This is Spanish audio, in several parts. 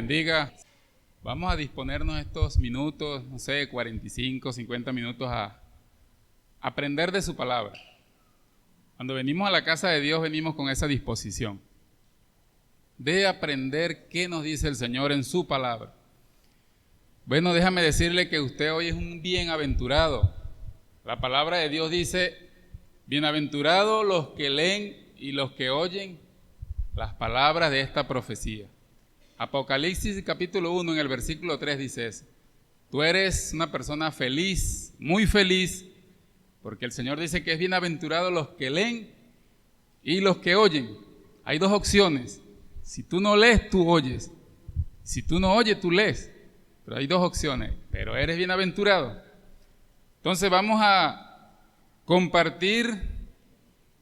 bendiga. Vamos a disponernos estos minutos, 45, 50 minutos a aprender de su palabra. Cuando venimos a la casa de Dios, venimos con esa disposición de aprender qué nos dice el Señor en su palabra. Bueno, déjame decirle que usted hoy es un bienaventurado. La palabra de Dios dice, bienaventurados los que leen y los que oyen las palabras de esta profecía. Apocalipsis capítulo 1 en el versículo 3 dice eso. Tú eres una persona feliz, muy feliz, porque el Señor dice que es bienaventurado los que leen y los que oyen. Hay dos opciones. Si tú no lees, tú oyes. Si tú no oyes, tú lees. Pero hay dos opciones. Pero eres bienaventurado. Entonces vamos a compartir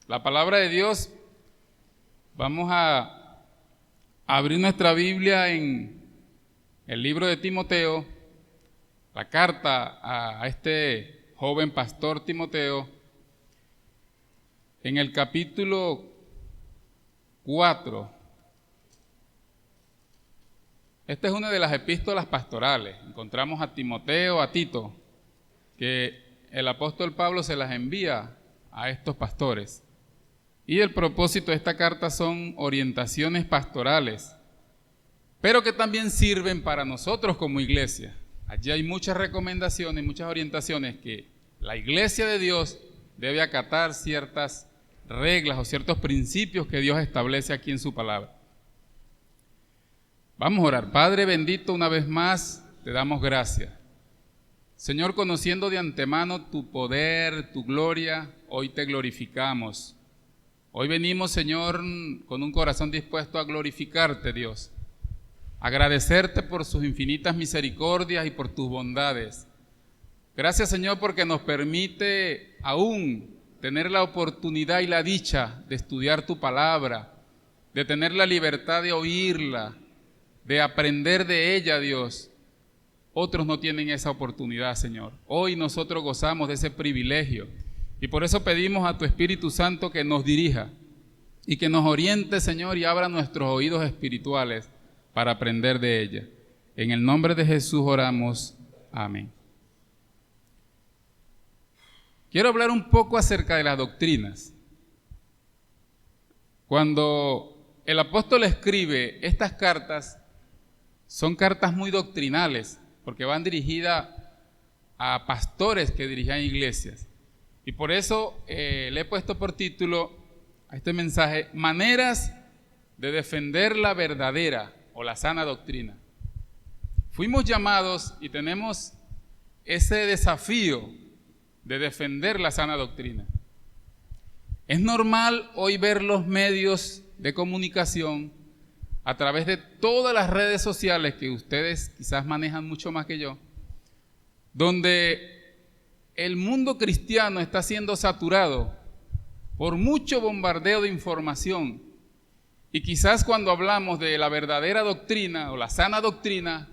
la palabra de Dios. Vamos a abrir nuestra Biblia en el libro de Timoteo, la carta a este joven pastor Timoteo, en el capítulo 4. Esta es una de las epístolas pastorales. Encontramos a Timoteo, a Tito, que el apóstol Pablo se las envía a estos pastores. Y el propósito de esta carta son orientaciones pastorales, pero que también sirven para nosotros como iglesia. Allí hay muchas recomendaciones, muchas orientaciones que la iglesia de Dios debe acatar ciertas reglas o ciertos principios que Dios establece aquí en su palabra. Vamos a orar. Padre bendito, una vez más te damos gracias. Señor, conociendo de antemano tu poder, tu gloria, hoy te glorificamos. Hoy venimos, Señor, con un corazón dispuesto a glorificarte, Dios. Agradecerte por sus infinitas misericordias y por tus bondades. Gracias, Señor, porque nos permite aún tener la oportunidad y la dicha de estudiar tu palabra, de tener la libertad de oírla, de aprender de ella, Dios. Otros no tienen esa oportunidad, Señor. Hoy nosotros gozamos de ese privilegio. Y por eso pedimos a tu Espíritu Santo que nos dirija y que nos oriente, Señor, y abra nuestros oídos espirituales para aprender de ella. En el nombre de Jesús oramos. Amén. Quiero hablar un poco acerca de las doctrinas. Cuando el apóstol escribe estas cartas, son cartas muy doctrinales, porque van dirigidas a pastores que dirigían iglesias. Y por eso le he puesto por título a este mensaje, maneras de defender la verdadera o la sana doctrina. Fuimos llamados y tenemos ese desafío de defender la sana doctrina. Es normal hoy ver los medios de comunicación a través de todas las redes sociales que ustedes quizás manejan mucho más que yo, donde el mundo cristiano está siendo saturado por mucho bombardeo de información. Y quizás cuando hablamos de la verdadera doctrina o la sana doctrina,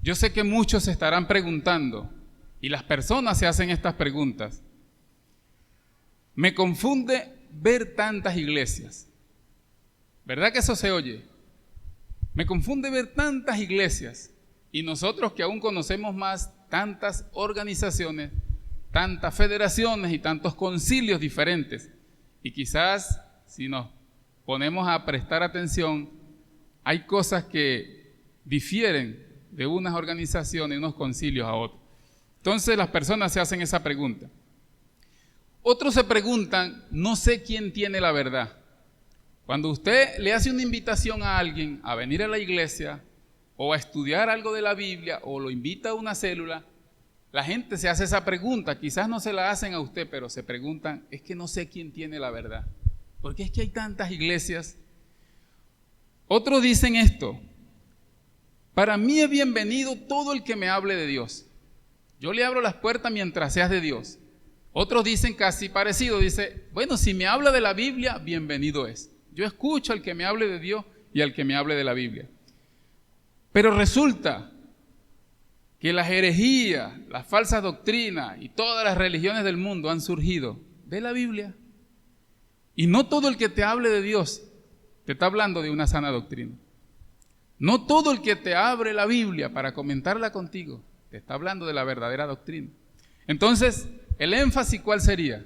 yo sé que muchos se estarán preguntando, y las personas se hacen estas preguntas. Me confunde ver tantas iglesias. ¿Verdad que eso se oye? Me confunde ver tantas iglesias, y nosotros que aún conocemos más tantas organizaciones, tantas federaciones y tantos concilios diferentes. Y quizás si nos ponemos a prestar atención, hay cosas que difieren de unas organizaciones, unos concilios a otros. Entonces las personas se hacen esa pregunta. Otros se preguntan, no sé quién tiene la verdad. Cuando usted le hace una invitación a alguien a venir a la iglesia o a estudiar algo de la Biblia o lo invita a una célula, la gente se hace esa pregunta, quizás no se la hacen a usted, pero se preguntan, es que no sé quién tiene la verdad, porque es que hay tantas iglesias. Otros dicen esto, para mí es bienvenido todo el que me hable de Dios. Yo le abro las puertas mientras seas de Dios. Otros dicen casi parecido, dice, bueno, si me habla de la Biblia, bienvenido es. Yo escucho al que me hable de Dios y al que me hable de la Biblia. Pero resulta que las herejías, las falsas doctrinas y todas las religiones del mundo han surgido de la Biblia. Y no todo el que te hable de Dios te está hablando de una sana doctrina. No todo el que te abre la Biblia para comentarla contigo te está hablando de la verdadera doctrina. Entonces, el énfasis, ¿cuál sería?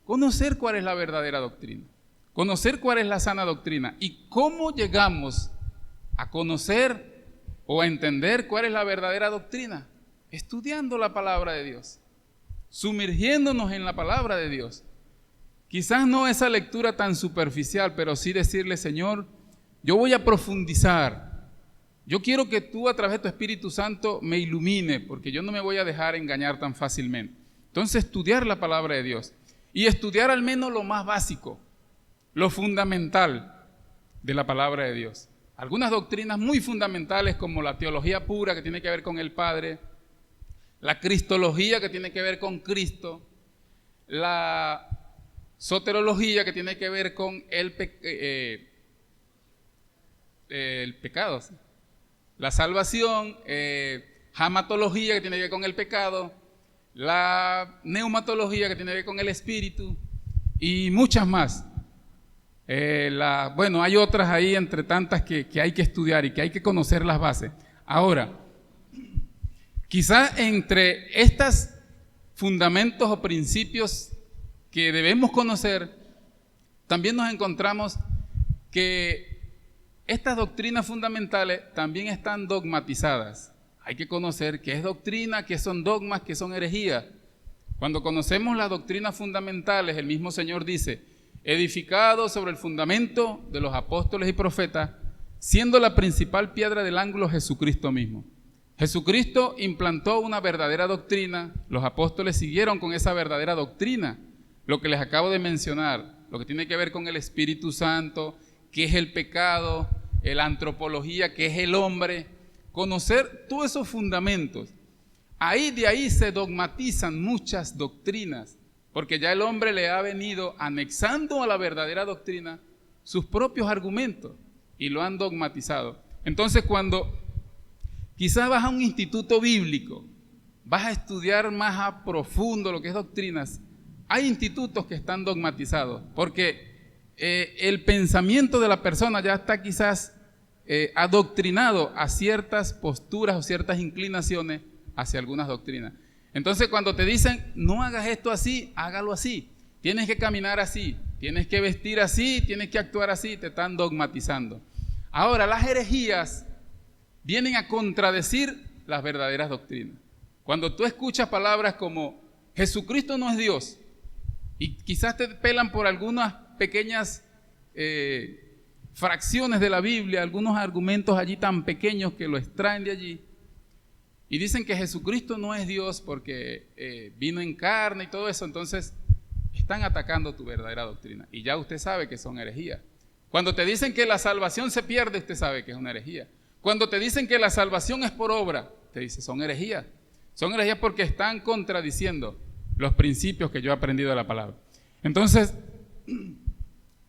Conocer cuál es la verdadera doctrina, conocer cuál es la sana doctrina y cómo llegamos a conocer o a entender cuál es la verdadera doctrina, estudiando la palabra de Dios, sumergiéndonos en la palabra de Dios. Quizás no esa lectura tan superficial, pero sí decirle: Señor, yo voy a profundizar. Yo quiero que tú a través de tu Espíritu Santo me ilumine, porque yo no me voy a dejar engañar tan fácilmente. Entonces, estudiar la palabra de Dios y estudiar al menos lo más básico, lo fundamental de la palabra de Dios. Algunas doctrinas muy fundamentales como la teología pura, que tiene que ver con el Padre, la cristología, que tiene que ver con Cristo, la soterología, que tiene que ver con el pecado, ¿sí? La salvación, jamatología, que tiene que ver con el pecado, la neumatología, que tiene que ver con el espíritu, y muchas más. Bueno, hay otras ahí entre tantas que hay que estudiar y que hay que conocer las bases. Ahora, quizás entre estos fundamentos o principios que debemos conocer, también nos encontramos que estas doctrinas fundamentales también están dogmatizadas. Hay que conocer qué es doctrina, qué son dogmas, qué son herejías. Cuando conocemos las doctrinas fundamentales, el mismo Señor dice: edificado sobre el fundamento de los apóstoles y profetas, siendo la principal piedra del ángulo Jesucristo mismo. Jesucristo implantó una verdadera doctrina, los apóstoles siguieron con esa verdadera doctrina, lo que les acabo de mencionar, lo que tiene que ver con el Espíritu Santo, qué es el pecado, la antropología, qué es el hombre, conocer todos esos fundamentos. De ahí se dogmatizan muchas doctrinas, porque ya el hombre le ha venido anexando a la verdadera doctrina sus propios argumentos y lo han dogmatizado. Entonces, cuando quizás vas a un instituto bíblico, vas a estudiar más a profundo lo que es doctrinas, hay institutos que están dogmatizados, porque el pensamiento de la persona ya está quizás adoctrinado a ciertas posturas o ciertas inclinaciones hacia algunas doctrinas. Entonces, cuando te dicen: no hagas esto así, hágalo así, tienes que caminar así, tienes que vestir así, tienes que actuar así, te están dogmatizando. Ahora, las herejías vienen a contradecir las verdaderas doctrinas. Cuando tú escuchas palabras como Jesucristo no es Dios, y quizás te pelan por algunas pequeñas fracciones de la Biblia, algunos argumentos allí tan pequeños que lo extraen de allí, y dicen que Jesucristo no es Dios porque vino en carne y todo eso, entonces están atacando tu verdadera doctrina, y ya usted sabe que son herejías. Cuando te dicen que la salvación se pierde, usted sabe que es una herejía. Cuando te dicen que la salvación es por obra, te dice: son herejías. Son herejías porque están contradiciendo los principios que yo he aprendido de la palabra. Entonces,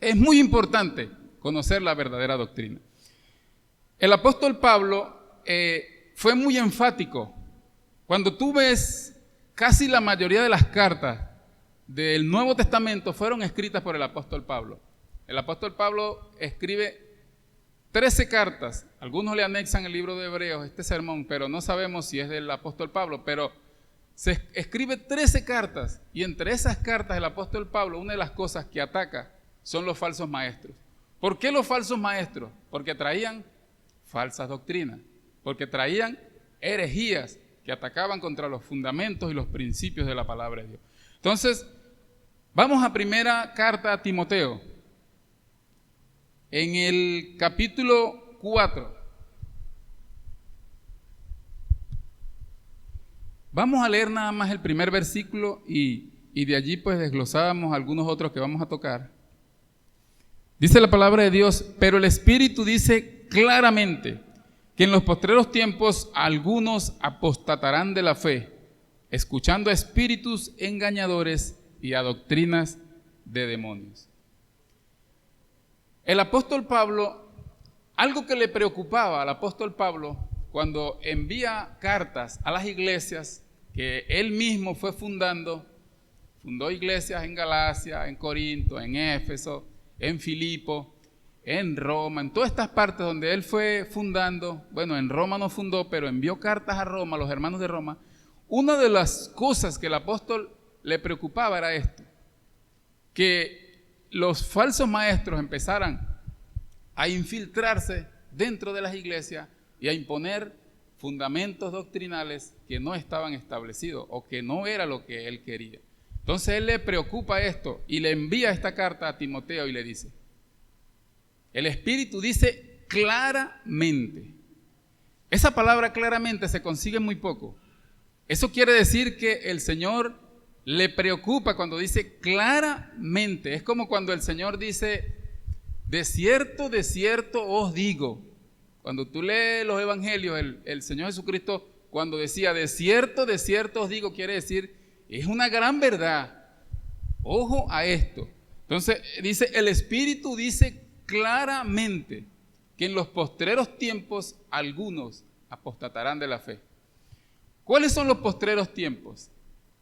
es muy importante conocer la verdadera doctrina. El apóstol Pablo fue muy enfático. Cuando tú ves, casi la mayoría de las cartas del Nuevo Testamento fueron escritas por el apóstol Pablo. El apóstol Pablo escribe 13 cartas. Algunos le anexan el libro de Hebreos, este sermón, pero no sabemos si es del apóstol Pablo, pero se escribe 13 cartas, y entre esas cartas el apóstol Pablo, una de las cosas que ataca son los falsos maestros. ¿Por qué los falsos maestros? Porque traían falsas doctrinas, porque traían herejías que atacaban contra los fundamentos y los principios de la palabra de Dios. Entonces, vamos a primera carta a Timoteo, en el capítulo 4. Vamos a leer nada más el primer versículo y de allí pues desglosábamos algunos otros que vamos a tocar. Dice la palabra de Dios: pero el Espíritu dice claramente que en los postreros tiempos algunos apostatarán de la fe, escuchando a espíritus engañadores y a doctrinas de demonios. El apóstol Pablo, algo que le preocupaba al apóstol Pablo cuando envía cartas a las iglesias que él mismo fue fundando, fundó iglesias en Galacia, en Corinto, en Éfeso, en Filipo, en Roma, en todas estas partes donde él fue fundando. Bueno, en Roma no fundó, pero envió cartas a Roma, a los hermanos de Roma. Una de las cosas que el apóstol le preocupaba era esto, que los falsos maestros empezaran a infiltrarse dentro de las iglesias y a imponer fundamentos doctrinales que no estaban establecidos o que no era lo que él quería. Entonces él le preocupa esto y le envía esta carta a Timoteo y le dice, el Espíritu dice claramente. Esa palabra claramente se consigue muy poco. Eso quiere decir que el Señor le preocupa cuando dice claramente. Es como cuando el Señor dice, de cierto os digo. Cuando tú lees los evangelios, el Señor Jesucristo, cuando decía, de cierto os digo, quiere decir, es una gran verdad. Ojo a esto. Entonces, dice, el Espíritu dice claramente que en los postreros tiempos algunos apostatarán de la fe. ¿Cuáles son los postreros tiempos?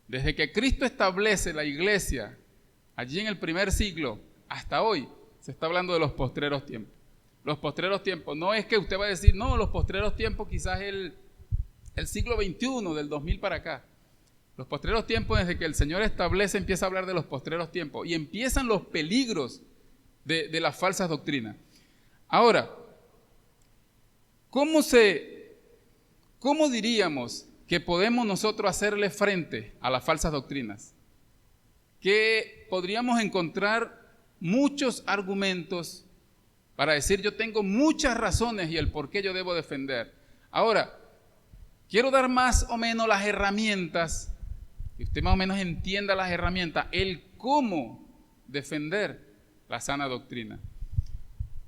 Desde que Cristo establece la iglesia, allí en el primer siglo, hasta hoy, se está hablando de los postreros tiempos. Los postreros tiempos, no es que usted va a decir, no, los postreros tiempos quizás el siglo XXI, del 2000 para acá. Los postreros tiempos, desde que el Señor establece, empieza a hablar de los postreros tiempos y empiezan los peligros de las falsas doctrinas. Ahora, ¿cómo diríamos que podemos nosotros hacerle frente a las falsas doctrinas? Que podríamos encontrar muchos argumentos para decir yo tengo muchas razones y el por qué yo debo defender. Ahora, quiero dar más o menos las herramientas, que usted más o menos entienda las herramientas, el cómo defender la sana doctrina.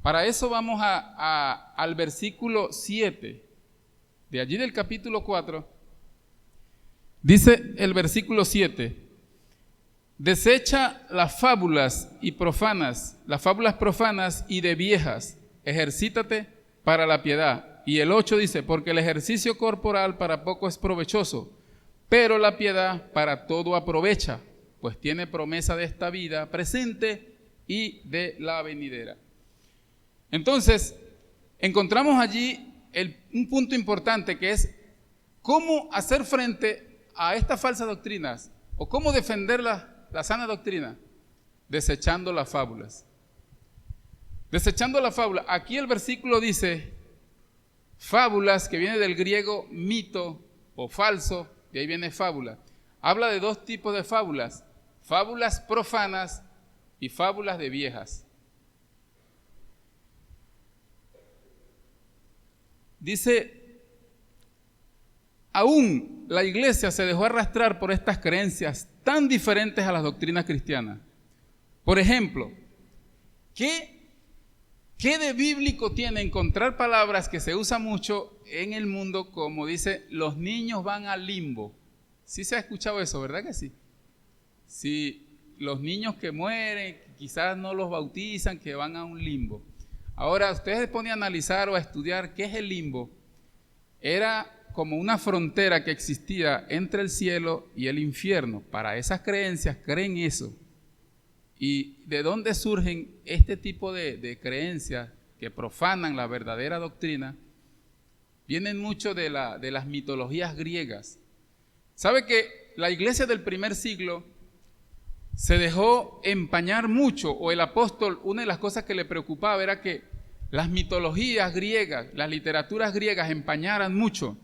Para eso vamos al versículo 7, de allí del capítulo 4, dice el versículo 7, desecha las fábulas profanas y de viejas, ejercítate para la piedad. Y el 8 dice, porque el ejercicio corporal para poco es provechoso, pero la piedad para todo aprovecha, pues tiene promesa de esta vida presente y de la venidera. Entonces, encontramos allí un punto importante que es cómo hacer frente a estas falsas doctrinas o cómo defender la sana doctrina, desechando las fábulas. Desechando la fábula. Aquí el versículo dice fábulas, que viene del griego mito o falso, de ahí viene fábula. Habla de dos tipos de fábulas, fábulas profanas y fábulas de viejas. Dice, aún la iglesia se dejó arrastrar por estas creencias tan diferentes a las doctrinas cristianas. Por ejemplo, ¿qué de bíblico tiene encontrar palabras que se usan mucho en el mundo, como dice, los niños van al limbo? Sí se ha escuchado eso, ¿verdad que sí? Sí, los niños que mueren, quizás no los bautizan, que van a un limbo. Ahora, ustedes se ponen a analizar o a estudiar qué es el limbo. Era como una frontera que existía entre el cielo y el infierno. Para esas creencias, creen eso. ¿Y de dónde surgen este tipo de creencias que profanan la verdadera doctrina? Vienen mucho de las mitologías griegas. ¿Sabe que la iglesia del primer siglo se dejó empañar mucho, o el apóstol, una de las cosas que le preocupaba era que las mitologías griegas, las literaturas griegas empañaran mucho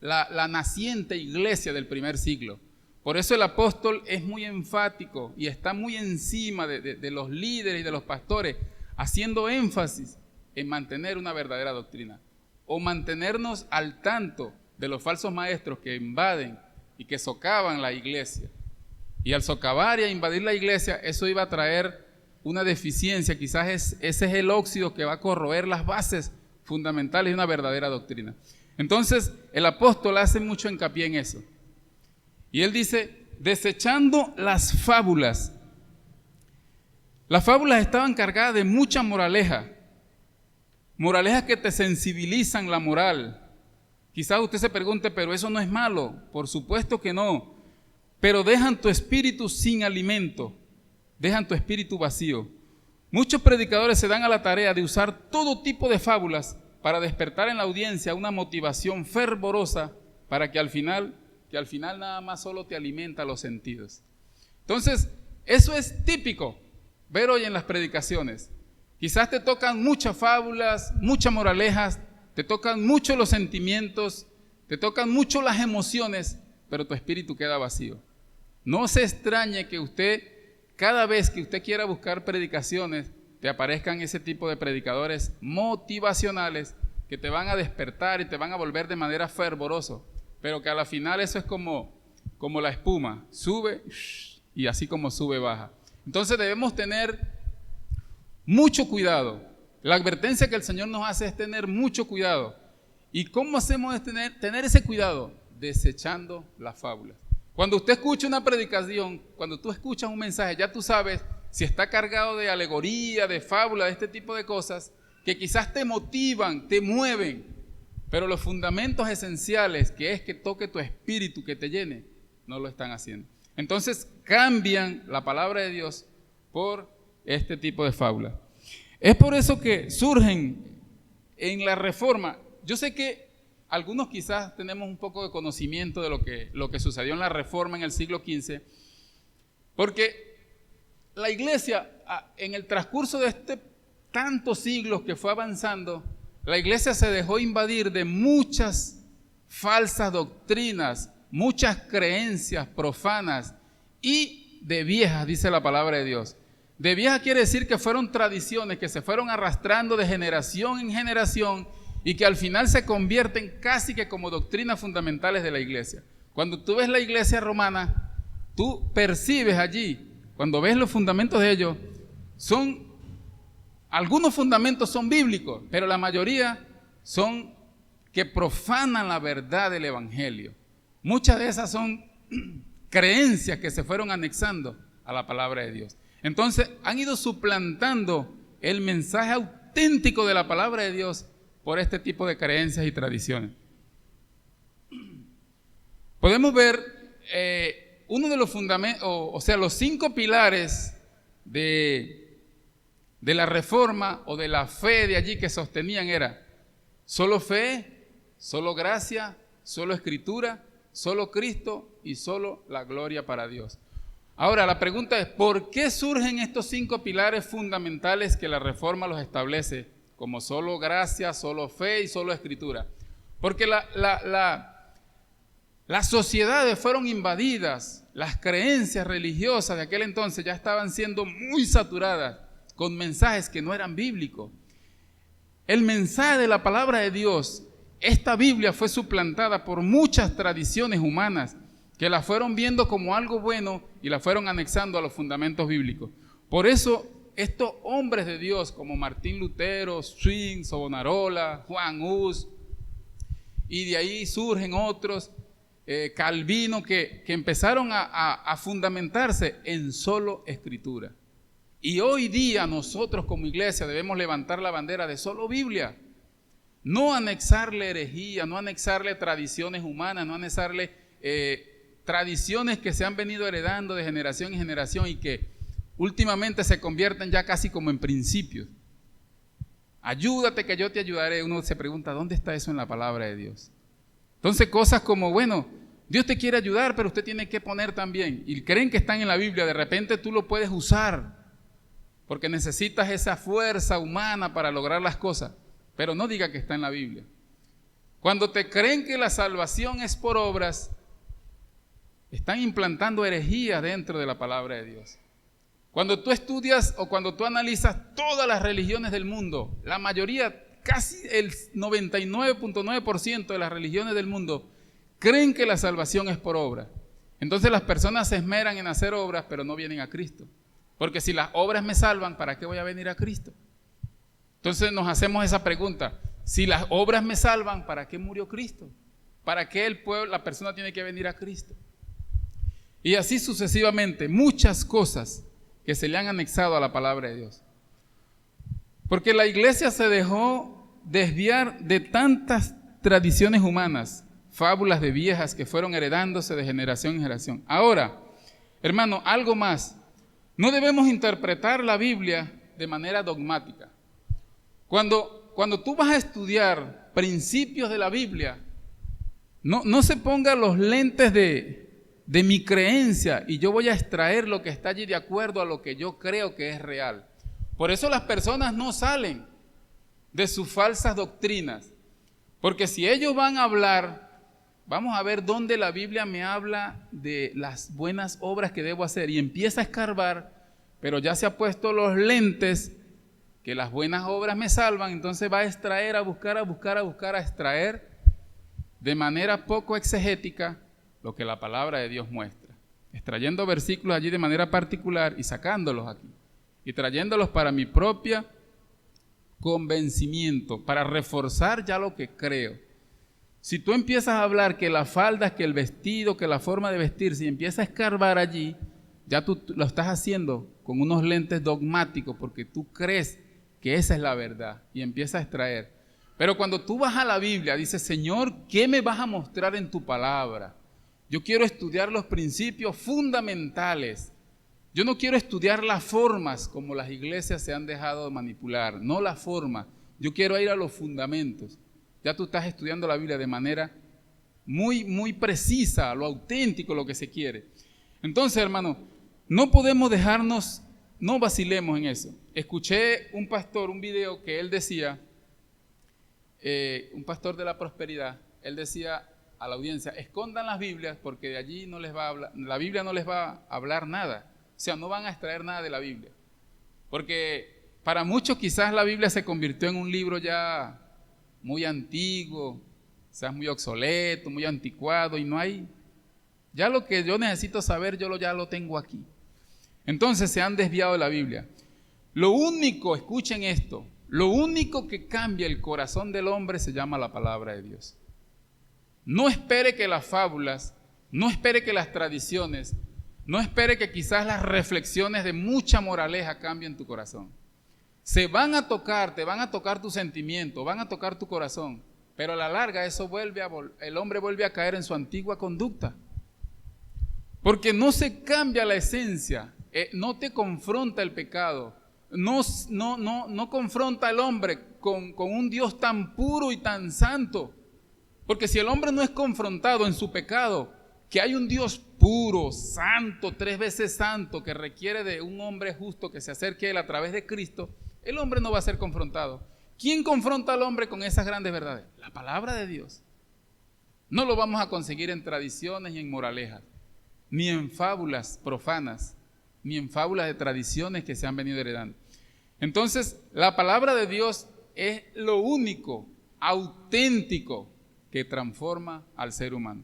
la naciente iglesia del primer siglo? Por eso el apóstol es muy enfático y está muy encima de los líderes y de los pastores, haciendo énfasis en mantener una verdadera doctrina, o mantenernos al tanto de los falsos maestros que invaden y que socavan la iglesia. Y al socavar y a invadir la iglesia, eso iba a traer una deficiencia, quizás ese es el óxido que va a corroer las bases fundamentales de una verdadera doctrina. Entonces, el apóstol hace mucho hincapié en eso. Y él dice, desechando las fábulas. Las fábulas estaban cargadas de mucha moraleja. Moralejas que te sensibilizan la moral. Quizás usted se pregunte, pero eso no es malo. Por supuesto que no. Pero dejan tu espíritu sin alimento. Dejan tu espíritu vacío. Muchos predicadores se dan a la tarea de usar todo tipo de fábulas para despertar en la audiencia una motivación fervorosa para que al final nada más solo te alimenta los sentidos. Entonces, eso es típico ver hoy en las predicaciones. Quizás te tocan muchas fábulas, muchas moralejas, te tocan mucho los sentimientos, te tocan mucho las emociones, pero tu espíritu queda vacío. No se extrañe que usted, cada vez que usted quiera buscar predicaciones, te aparezcan ese tipo de predicadores motivacionales que te van a despertar y te van a volver de manera fervorosa, pero que a la final eso es como la espuma, sube y así como sube, baja. Entonces debemos tener mucho cuidado. La advertencia que el Señor nos hace es tener mucho cuidado. ¿Y cómo hacemos tener ese cuidado? Desechando las fábulas. Cuando usted escucha una predicación, cuando tú escuchas un mensaje, ya tú sabes si está cargado de alegoría, de fábula, de este tipo de cosas, que quizás te motivan, te mueven, pero los fundamentos esenciales, que es que toque tu espíritu, que te llene, no lo están haciendo. Entonces cambian la palabra de Dios por este tipo de fábula. Es por eso que surgen en la Reforma. Yo sé que algunos quizás tenemos un poco de conocimiento de lo que sucedió en la Reforma en el siglo XV, porque la Iglesia, en el transcurso de tantos siglos que fue avanzando, la Iglesia se dejó invadir de muchas falsas doctrinas, muchas creencias profanas y de viejas, dice la palabra de Dios. De viejas quiere decir que fueron tradiciones que se fueron arrastrando de generación en generación y que al final se convierten casi que como doctrinas fundamentales de la Iglesia. Cuando tú ves la Iglesia romana, tú percibes allí, cuando ves los fundamentos de ellos, algunos fundamentos son bíblicos, pero la mayoría son que profanan la verdad del Evangelio. Muchas de esas son creencias que se fueron anexando a la palabra de Dios. Entonces han ido suplantando el mensaje auténtico de la palabra de Dios por este tipo de creencias y tradiciones. Podemos ver uno de los fundamentos, o sea, los 5 pilares de la Reforma o de la fe de allí que sostenían era solo fe, solo gracia, solo escritura, solo Cristo y solo la gloria para Dios. Ahora la pregunta es, ¿por qué surgen estos 5 pilares fundamentales que la Reforma los establece como solo gracia, solo fe y solo escritura? Porque las sociedades fueron invadidas, las creencias religiosas de aquel entonces ya estaban siendo muy saturadas con mensajes que no eran bíblicos. El mensaje de la palabra de Dios, esta Biblia fue suplantada por muchas tradiciones humanas que la fueron viendo como algo bueno y la fueron anexando a los fundamentos bíblicos. Por eso estos hombres de Dios como Martín Lutero, Zwingli, Savonarola, Juan Hus, y de ahí surgen otros, Calvino, que empezaron a fundamentarse en solo escritura. Y hoy día nosotros como iglesia debemos levantar la bandera de solo Biblia. No anexarle herejía, no anexarle tradiciones humanas, no anexarle tradiciones que se han venido heredando de generación en generación y que últimamente se convierten ya casi como en principios. Ayúdate que yo te ayudaré. Uno se pregunta, ¿dónde está eso en la palabra de Dios? Entonces cosas como, bueno, Dios te quiere ayudar, pero usted tiene que poner también. Y creen que están en la Biblia, de repente tú lo puedes usar, porque necesitas esa fuerza humana para lograr las cosas, pero no diga que está en la Biblia. Cuando te creen que la salvación es por obras, están implantando herejías dentro de la palabra de Dios. Cuando tú estudias o cuando tú analizas todas las religiones del mundo, la mayoría, casi el 99.9% de las religiones del mundo, creen que la salvación es por obra. Entonces las personas se esmeran en hacer obras, pero no vienen a Cristo. Porque si las obras me salvan, ¿para qué voy a venir a Cristo? Entonces nos hacemos esa pregunta. Si las obras me salvan, ¿para qué murió Cristo? ¿Para qué la persona tiene que venir a Cristo? Y así sucesivamente, muchas cosas que se le han anexado a la palabra de Dios. Porque la iglesia se dejó desviar de tantas tradiciones humanas, fábulas de viejas que fueron heredándose de generación en generación. Ahora, hermano, algo más. No debemos interpretar la Biblia de manera dogmática. Cuando tú vas a estudiar principios de la Biblia, no se pongan los lentes de mi creencia y yo voy a extraer lo que está allí de acuerdo a lo que yo creo que es real. Por eso las personas no salen de sus falsas doctrinas, porque si ellos van a hablar, vamos a ver dónde la Biblia me habla de las buenas obras que debo hacer y empieza a escarbar, pero ya se ha puesto los lentes que las buenas obras me salvan, entonces va a extraer, a buscar, a extraer de manera poco exegética lo que la palabra de Dios muestra, extrayendo versículos allí de manera particular y sacándolos aquí, y trayéndolos para mi propia convencimiento, para reforzar ya lo que creo. Si tú empiezas a hablar que la falda, que el vestido, que la forma de vestirse, y empiezas a escarbar allí, ya tú lo estás haciendo con unos lentes dogmáticos porque tú crees que esa es la verdad y empiezas a extraer. Pero cuando tú vas a la Biblia, dices, Señor, ¿qué me vas a mostrar en tu palabra? Yo quiero estudiar los principios fundamentales. Yo no quiero estudiar las formas como las iglesias se han dejado manipular, no la forma. Yo quiero ir a los fundamentos. Ya tú estás estudiando la Biblia de manera muy precisa, lo auténtico, lo que se quiere. Entonces, hermano, no podemos dejarnos, no vacilemos en eso. Escuché un pastor, un video que él decía, un pastor de la prosperidad, él decía a la audiencia, escondan las Biblias porque de allí no les va a hablar, la Biblia no les va a hablar nada. O sea, no van a extraer nada de la Biblia. Porque para muchos quizás la Biblia se convirtió en un libro ya muy antiguo, quizás muy obsoleto, muy anticuado y no hay... Ya lo que yo necesito saber, ya lo tengo aquí. Entonces se han desviado de la Biblia. Lo único, escuchen esto, lo único que cambia el corazón del hombre se llama la palabra de Dios. No espere que las fábulas, no espere que las tradiciones, no espere que quizás las reflexiones de mucha moraleja cambien tu corazón. Se van a tocar, te van a tocar tus sentimientos, van a tocar tu corazón, pero a la larga eso el hombre vuelve a caer en su antigua conducta. Porque no se cambia la esencia, no te confronta el pecado, no confronta al hombre con un Dios tan puro y tan santo. Porque si el hombre no es confrontado en su pecado, que hay un Dios puro, santo, 3 veces santo, que requiere de un hombre justo que se acerque a él a través de Cristo, el hombre no va a ser confrontado. ¿Quién confronta al hombre con esas grandes verdades? La palabra de Dios. No lo vamos a conseguir en tradiciones y en moralejas, ni en fábulas profanas, ni en fábulas de tradiciones que se han venido heredando. Entonces, la palabra de Dios es lo único auténtico que transforma al ser humano.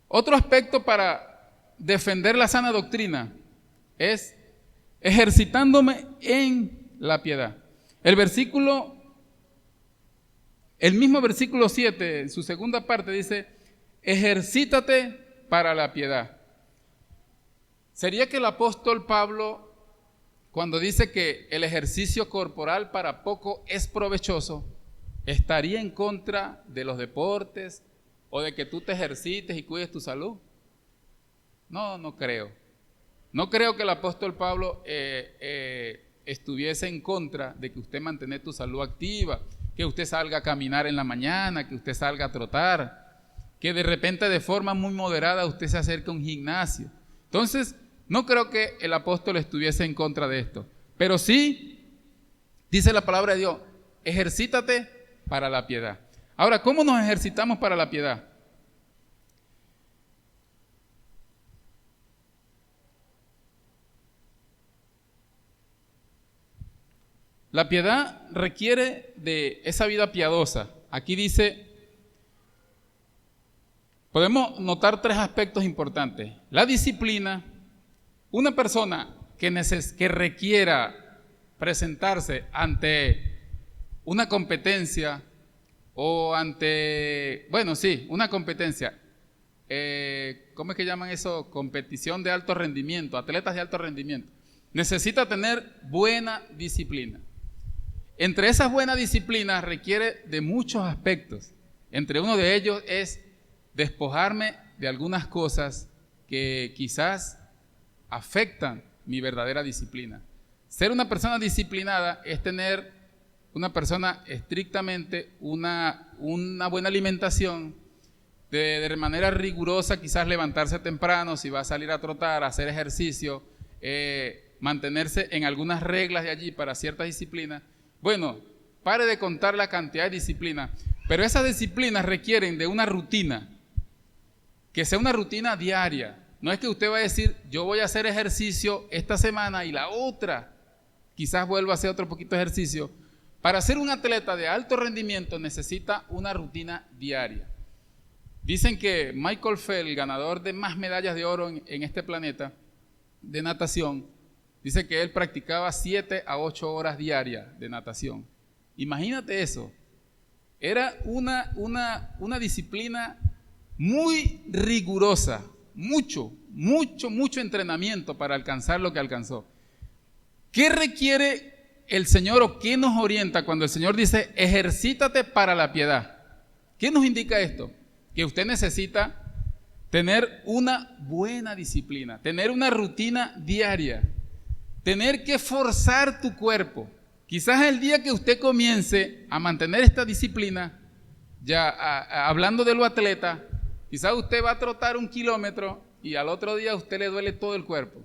Otro aspecto para defender la sana doctrina es ejercitándome en la piedad. El mismo versículo 7, en su segunda parte dice, ejercítate para la piedad. ¿Sería que el apóstol Pablo, cuando dice que el ejercicio corporal para poco es provechoso, estaría en contra de los deportes o de que tú te ejercites y cuides tu salud? No creo. No creo que el apóstol Pablo estuviese en contra de que usted mantenga tu salud activa, que usted salga a caminar en la mañana, que usted salga a trotar, que de repente de forma muy moderada usted se acerque a un gimnasio. Entonces, no creo que el apóstol estuviese en contra de esto, pero sí, dice la palabra de Dios, ejercítate para la piedad. Ahora, ¿cómo nos ejercitamos para la piedad? La piedad requiere de esa vida piadosa. Aquí dice, podemos notar 3 aspectos importantes. La disciplina, una persona que requiera presentarse ante una competencia o ante, una competencia, ¿cómo es que llaman eso? Competición de alto rendimiento, atletas de alto rendimiento. Necesita tener buena disciplina. Entre esas buenas disciplinas requiere de muchos aspectos. Entre uno de ellos es despojarme de algunas cosas que quizás afectan mi verdadera disciplina. Ser una persona disciplinada es tener una persona estrictamente una buena alimentación, de manera rigurosa, quizás levantarse temprano, si va a salir a trotar, hacer ejercicio, mantenerse en algunas reglas de allí para ciertas disciplinas. Bueno, pare de contar la cantidad de disciplinas, pero esas disciplinas requieren de una rutina, que sea una rutina diaria. No es que usted va a decir, yo voy a hacer ejercicio esta semana y la otra, quizás vuelva a hacer otro poquito de ejercicio. Para ser un atleta de alto rendimiento necesita una rutina diaria. Dicen que Michael Phelps, ganador de más medallas de oro en este planeta de natación, dice que él practicaba 7 a 8 horas diarias de natación. Imagínate eso. Era una disciplina muy rigurosa, mucho entrenamiento para alcanzar lo que alcanzó. ¿Qué requiere el Señor o qué nos orienta cuando el Señor dice ejercítate para la piedad? ¿Qué nos indica esto? Que usted necesita tener una buena disciplina, tener una rutina diaria, tener que forzar tu cuerpo. Quizás el día que usted comience a mantener esta disciplina, ya hablando de lo atleta, quizás usted va a trotar 1 kilómetro y al otro día a usted le duele todo el cuerpo.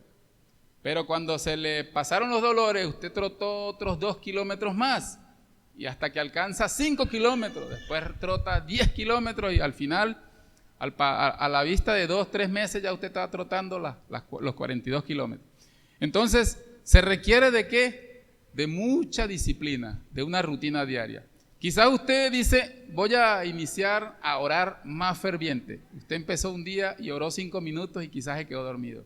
Pero cuando se le pasaron los dolores, usted trotó otros 2 kilómetros más y hasta que alcanza 5 kilómetros, después trota 10 kilómetros y al final, a la vista de 2-3 meses ya usted está trotando los 42 kilómetros. Entonces, ¿se requiere de qué? De mucha disciplina, de una rutina diaria. Quizás usted dice, voy a iniciar a orar más ferviente. Usted empezó un día y oró 5 minutos y quizás se quedó dormido.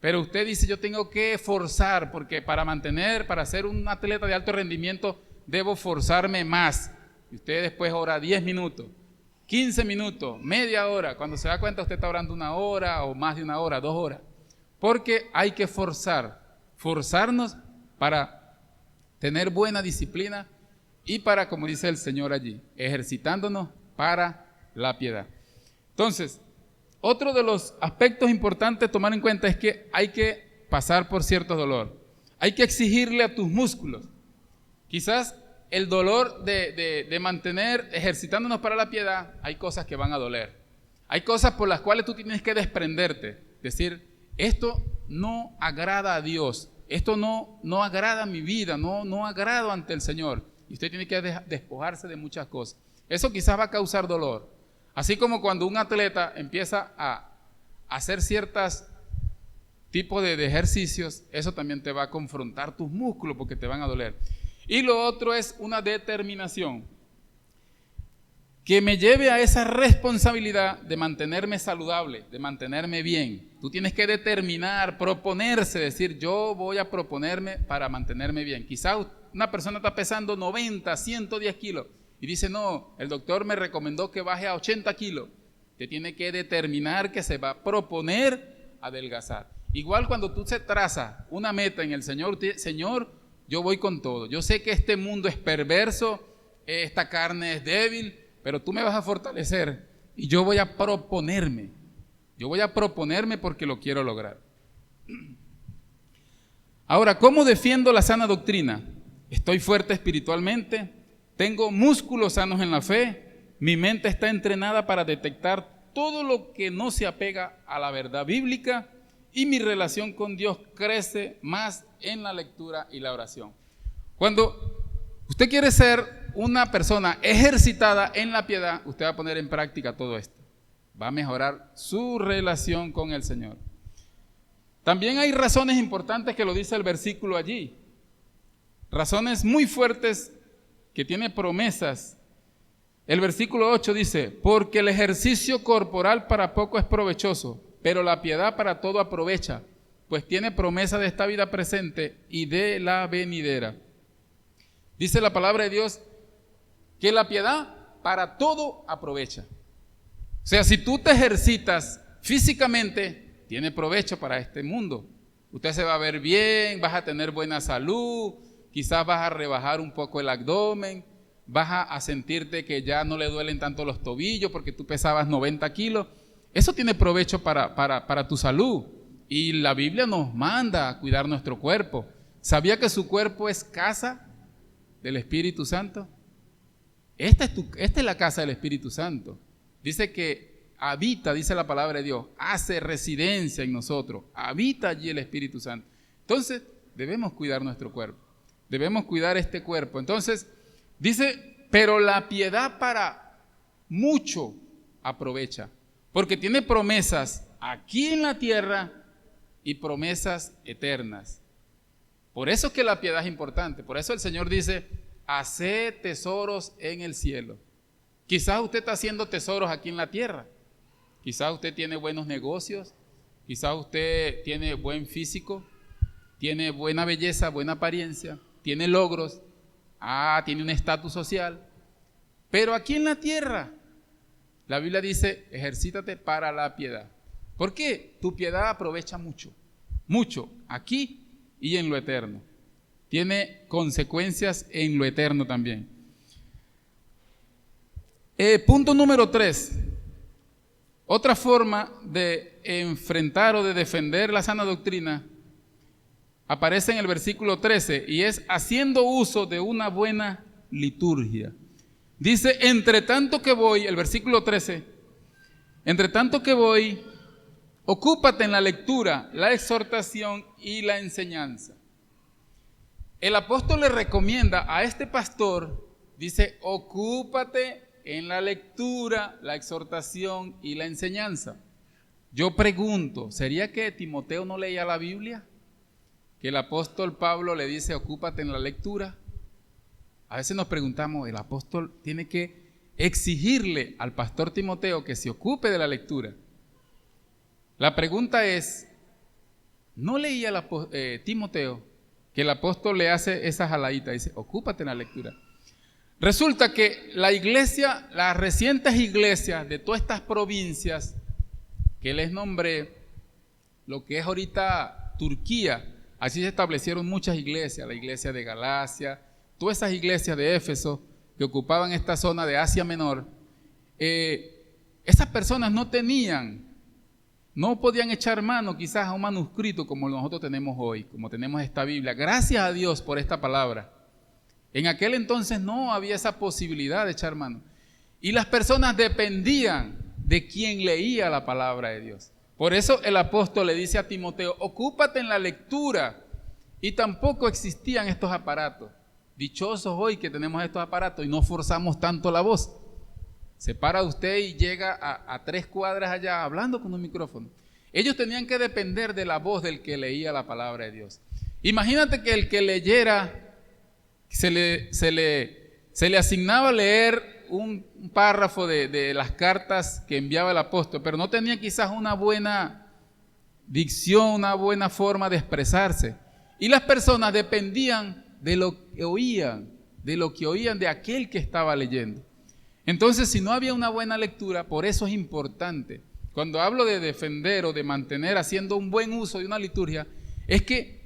Pero usted dice, yo tengo que forzar, porque para ser un atleta de alto rendimiento, debo forzarme más. Y usted después ora 10 minutos, 15 minutos, media hora. Cuando se da cuenta, usted está orando 1 hora o más de 1 hora, 2 horas. Porque hay que forzarnos para tener buena disciplina y para, como dice el Señor allí, ejercitándonos para la piedad. Entonces, otro de los aspectos importantes a tomar en cuenta es que hay que pasar por cierto dolor. Hay que exigirle a tus músculos. Quizás el dolor de mantener ejercitándonos para la piedad, hay cosas que van a doler. Hay cosas por las cuales tú tienes que desprenderte. Decir, esto no agrada a Dios. Esto no agrada a mi vida, no agrado ante el Señor. Y usted tiene que despojarse de muchas cosas. Eso quizás va a causar dolor. Así como cuando un atleta empieza a hacer ciertos tipos de ejercicios, eso también te va a confrontar tus músculos porque te van a doler. Y lo otro es una determinación que me lleve a esa responsabilidad de mantenerme saludable, de mantenerme bien. Tú tienes que determinar, proponerse, decir, yo voy a proponerme para mantenerme bien. Quizás una persona está pesando 90, 110 kilos y dice, no, el doctor me recomendó que baje a 80 kilos. Te tiene que determinar que se va a proponer adelgazar. Igual cuando tú se traza una meta en el Señor, Señor, yo voy con todo. Yo sé que este mundo es perverso, esta carne es débil, pero tú me vas a fortalecer y yo voy a proponerme. Yo voy a proponerme porque lo quiero lograr. Ahora, ¿cómo defiendo la sana doctrina? Estoy fuerte espiritualmente, tengo músculos sanos en la fe, mi mente está entrenada para detectar todo lo que no se apega a la verdad bíblica y mi relación con Dios crece más en la lectura y la oración. Cuando usted quiere ser una persona ejercitada en la piedad, usted va a poner en práctica todo esto. Va a mejorar su relación con el Señor. También hay razones importantes que lo dice el versículo allí. Razones muy fuertes que tiene promesas. El versículo 8 dice, porque el ejercicio corporal para poco es provechoso, pero la piedad para todo aprovecha, pues tiene promesa de esta vida presente y de la venidera. Dice la palabra de Dios que la piedad para todo aprovecha. O sea, si tú te ejercitas físicamente, tiene provecho para este mundo. Usted se va a ver bien, vas a tener buena salud, quizás vas a rebajar un poco el abdomen, vas a sentirte que ya no le duelen tanto los tobillos porque tú pesabas 90 kilos. Eso tiene provecho para tu salud. Y la Biblia nos manda a cuidar nuestro cuerpo. ¿Sabía que su cuerpo es casa del Espíritu Santo? Esta es la casa del Espíritu Santo. Dice que habita, dice la palabra de Dios, hace residencia en nosotros, habita allí el Espíritu Santo. Entonces, debemos cuidar nuestro cuerpo, debemos cuidar este cuerpo. Entonces, dice, pero la piedad para mucho aprovecha, porque tiene promesas aquí en la tierra y promesas eternas. Por eso es que la piedad es importante, por eso el Señor dice, haced tesoros en el cielo. Quizás usted está haciendo tesoros aquí en la tierra, quizás usted tiene buenos negocios, quizás usted tiene buen físico, tiene buena belleza, buena apariencia, tiene logros, tiene un estatus social, pero aquí en la tierra, la Biblia dice, ejercítate para la piedad. ¿Por qué? Tu piedad aprovecha mucho, mucho, aquí y en lo eterno. Tiene consecuencias en lo eterno también. Punto número 3. Otra forma de enfrentar o de defender la sana doctrina aparece en el versículo 13 y es haciendo uso de una buena liturgia. Dice, entre tanto que voy, el versículo 13, entre tanto que voy, ocúpate en la lectura, la exhortación y la enseñanza. El apóstol le recomienda a este pastor, dice, ocúpate en la lectura, la exhortación y la enseñanza. Yo pregunto, ¿sería que Timoteo no leía la Biblia? Que el apóstol Pablo le dice, ocúpate en la lectura. A veces nos preguntamos, el apóstol tiene que exigirle al pastor Timoteo que se ocupe de la lectura. La pregunta es, ¿no leía Timoteo que el apóstol le hace esa jaladita? Dice, ocúpate en la lectura. Resulta que la iglesia, las recientes iglesias de todas estas provincias que les nombré, lo que es ahorita Turquía, así se establecieron muchas iglesias, la iglesia de Galacia, todas esas iglesias de Éfeso que ocupaban esta zona de Asia Menor, esas personas no podían echar mano quizás a un manuscrito como nosotros tenemos hoy, como tenemos esta Biblia. Gracias a Dios por esta palabra. En aquel entonces no había esa posibilidad de echar mano. Y las personas dependían de quien leía la palabra de Dios. Por eso el apóstol le dice a Timoteo, ocúpate en la lectura. Y tampoco existían estos aparatos. Dichosos hoy que tenemos estos aparatos y no forzamos tanto la voz. Se para usted y llega a 3 cuadras allá hablando con un micrófono. Ellos tenían que depender de la voz del que leía la palabra de Dios. Imagínate que el que leyera, se le asignaba leer un párrafo de las cartas que enviaba el apóstol, pero no tenía quizás una buena dicción, una buena forma de expresarse. Y las personas dependían de lo que oían de aquel que estaba leyendo. Entonces, si no había una buena lectura, por eso es importante. Cuando hablo de defender o de mantener haciendo un buen uso de una liturgia, es que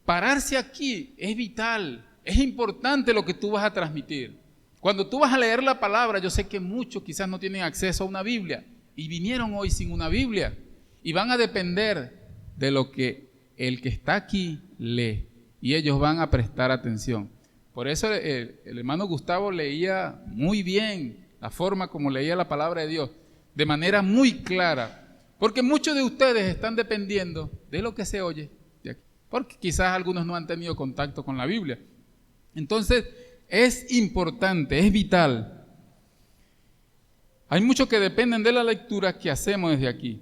pararse aquí es vital, es importante lo que tú vas a transmitir. Cuando tú vas a leer la palabra, yo sé que muchos quizás no tienen acceso a una Biblia y vinieron hoy sin una Biblia y van a depender de lo que el que está aquí lee y ellos van a prestar atención. Por eso el hermano Gustavo leía muy bien la forma como leía la palabra de Dios, de manera muy clara, porque muchos de ustedes están dependiendo de lo que se oye de aquí, porque quizás algunos no han tenido contacto con la Biblia. Entonces, es importante, es vital. Hay muchos que dependen de la lectura que hacemos desde aquí.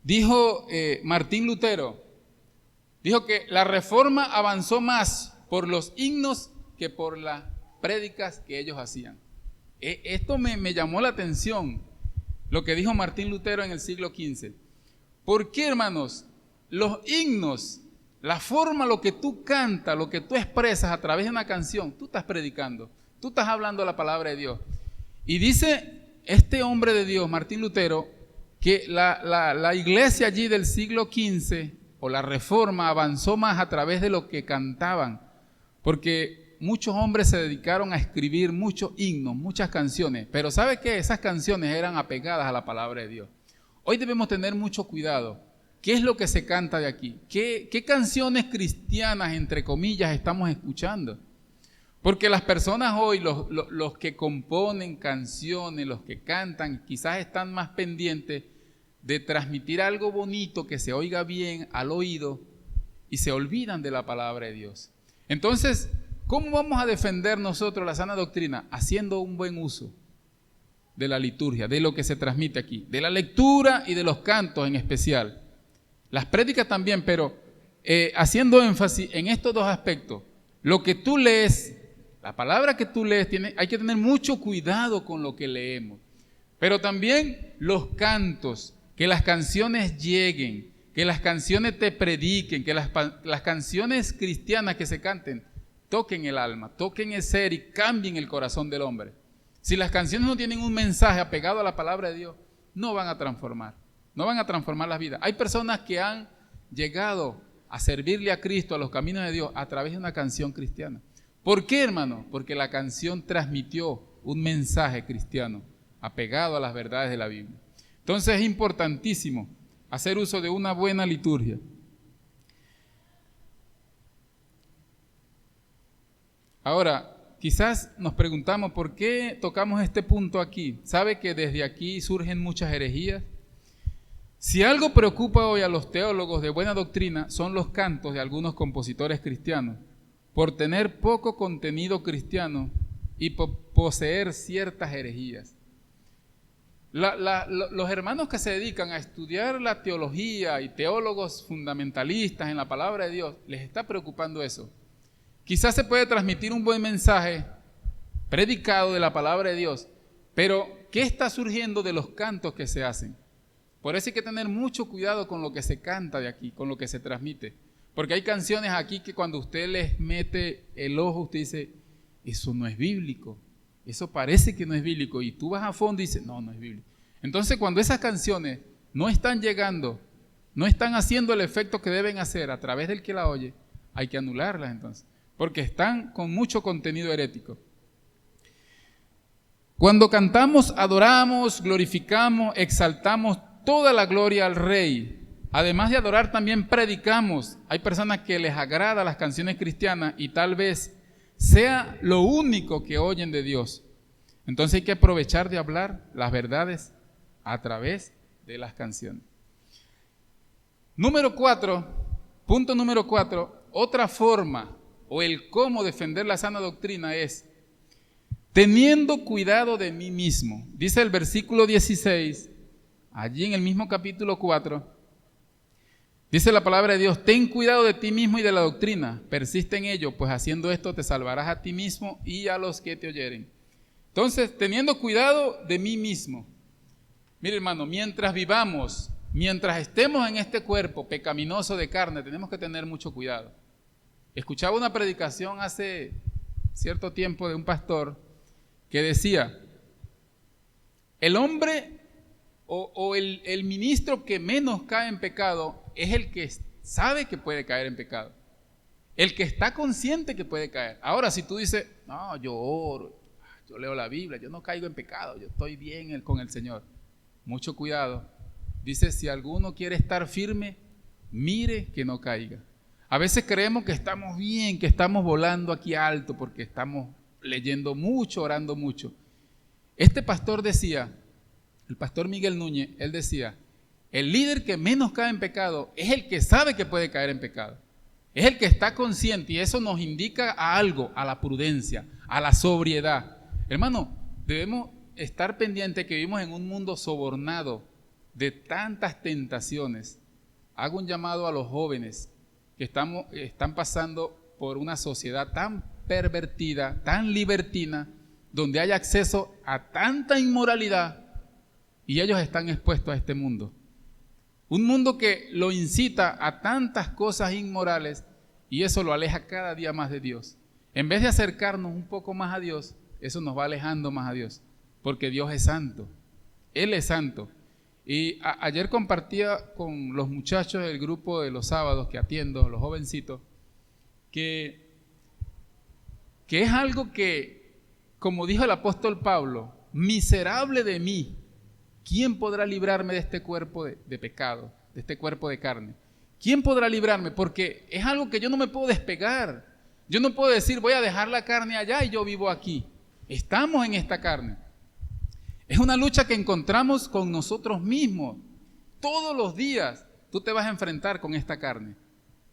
Dijo Martín Lutero, dijo que la Reforma avanzó más por los himnos que por las prédicas que ellos hacían. Esto me llamó la atención, lo que dijo Martín Lutero en el siglo XV. ¿Por qué, hermanos? Los himnos, la forma, lo que tú cantas, lo que tú expresas a través de una canción, tú estás predicando, tú estás hablando la palabra de Dios. Y dice este hombre de Dios, Martín Lutero, que la iglesia allí del siglo XV o la Reforma avanzó más a través de lo que cantaban, porque muchos hombres se dedicaron a escribir muchos himnos, muchas canciones, pero ¿sabe qué? Esas canciones eran apegadas a la palabra de Dios. Hoy debemos tener mucho cuidado ¿Qué es lo que se canta de aquí? ¿Qué canciones cristianas, entre comillas, estamos escuchando? Porque las personas hoy, los que componen canciones, los que cantan, quizás están más pendientes de transmitir algo bonito que se oiga bien al oído y se olvidan de la palabra de Dios. Entonces, ¿cómo vamos a defender nosotros la sana doctrina? Haciendo un buen uso de la liturgia, de lo que se transmite aquí, de la lectura y de los cantos en especial. Las prédicas también, pero haciendo énfasis en estos dos aspectos. Lo que tú lees, la palabra que tú lees, hay que tener mucho cuidado con lo que leemos. Pero también los cantos, que las canciones lleguen, que las canciones te prediquen, que las canciones cristianas que se canten toquen el alma, toquen el ser y cambien el corazón del hombre. Si las canciones no tienen un mensaje apegado a la palabra de Dios, no van a transformar las vidas. Hay personas que han llegado a servirle a Cristo, a los caminos de Dios, a través de una canción cristiana. ¿Por qué, hermano? Porque la canción transmitió un mensaje cristiano apegado a las verdades de la Biblia. Entonces es importantísimo hacer uso de una buena liturgia. Ahora, quizás nos preguntamos por qué tocamos este punto aquí. ¿Sabe que desde aquí surgen muchas herejías? Si algo preocupa hoy a los teólogos de buena doctrina son los cantos de algunos compositores cristianos, por tener poco contenido cristiano y poseer ciertas herejías. Los hermanos que se dedican a estudiar la teología y teólogos fundamentalistas en la palabra de Dios, les está preocupando eso. Quizás se puede transmitir un buen mensaje predicado de la palabra de Dios, pero ¿qué está surgiendo de los cantos que se hacen? Por eso hay que tener mucho cuidado con lo que se canta de aquí, con lo que se transmite. Porque hay canciones aquí que cuando usted les mete el ojo, usted dice, eso no es bíblico. Eso parece que no es bíblico. Y tú vas a fondo y dices, no, no es bíblico. Entonces, cuando esas canciones no están llegando, no están haciendo el efecto que deben hacer a través del que la oye, hay que anularlas entonces. Porque están con mucho contenido herético. Cuando cantamos, adoramos, glorificamos, exaltamos toda la gloria al Rey. Además de adorar, también predicamos. Hay personas que les agrada las canciones cristianas y tal vez sea lo único que oyen de Dios. Entonces hay que aprovechar de hablar las verdades a través de las canciones. Punto número 4, otra forma o el cómo defender la sana doctrina es teniendo cuidado de mí mismo. Dice el versículo 16, allí en el mismo capítulo 4, dice la palabra de Dios, ten cuidado de ti mismo y de la doctrina, persiste en ello, pues haciendo esto te salvarás a ti mismo y a los que te oyeren. Entonces, teniendo cuidado de mí mismo. Mire, hermano, mientras vivamos, mientras estemos en este cuerpo pecaminoso de carne, tenemos que tener mucho cuidado. Escuchaba una predicación hace cierto tiempo de un pastor que decía, el hombre o el ministro que menos cae en pecado es el que sabe que puede caer en pecado. El que está consciente que puede caer. Ahora, si tú dices, no, yo oro, yo leo la Biblia, yo no caigo en pecado, yo estoy bien con el Señor. Mucho cuidado. Dice, si alguno quiere estar firme, mire que no caiga. A veces creemos que estamos bien, que estamos volando aquí alto porque estamos leyendo mucho, orando mucho. Este pastor decía, el pastor Miguel Núñez, él decía, el líder que menos cae en pecado es el que sabe que puede caer en pecado. Es el que está consciente y eso nos indica a algo, a la prudencia, a la sobriedad. Hermano, debemos estar pendientes que vivimos en un mundo sobornado de tantas tentaciones. Hago un llamado a los jóvenes que están pasando por una sociedad tan pervertida, tan libertina, donde hay acceso a tanta inmoralidad y ellos están expuestos a este mundo. Un mundo que lo incita a tantas cosas inmorales y eso lo aleja cada día más de Dios. En vez de acercarnos un poco más a Dios, eso nos va alejando más a Dios, porque Dios es santo, Él es santo. Y ayer compartía con los muchachos del grupo de los sábados que atiendo, los jovencitos, que es algo que, como dijo el apóstol Pablo, miserable de mí, ¿quién podrá librarme de este cuerpo de pecado? de este cuerpo de carne. ¿Quién podrá librarme? Porque es algo que yo no me puedo despegar. Yo no puedo decir, voy a dejar la carne allá y yo vivo aquí. Estamos en esta carne. Es una lucha que encontramos con nosotros mismos. Todos los días tú te vas a enfrentar con esta carne.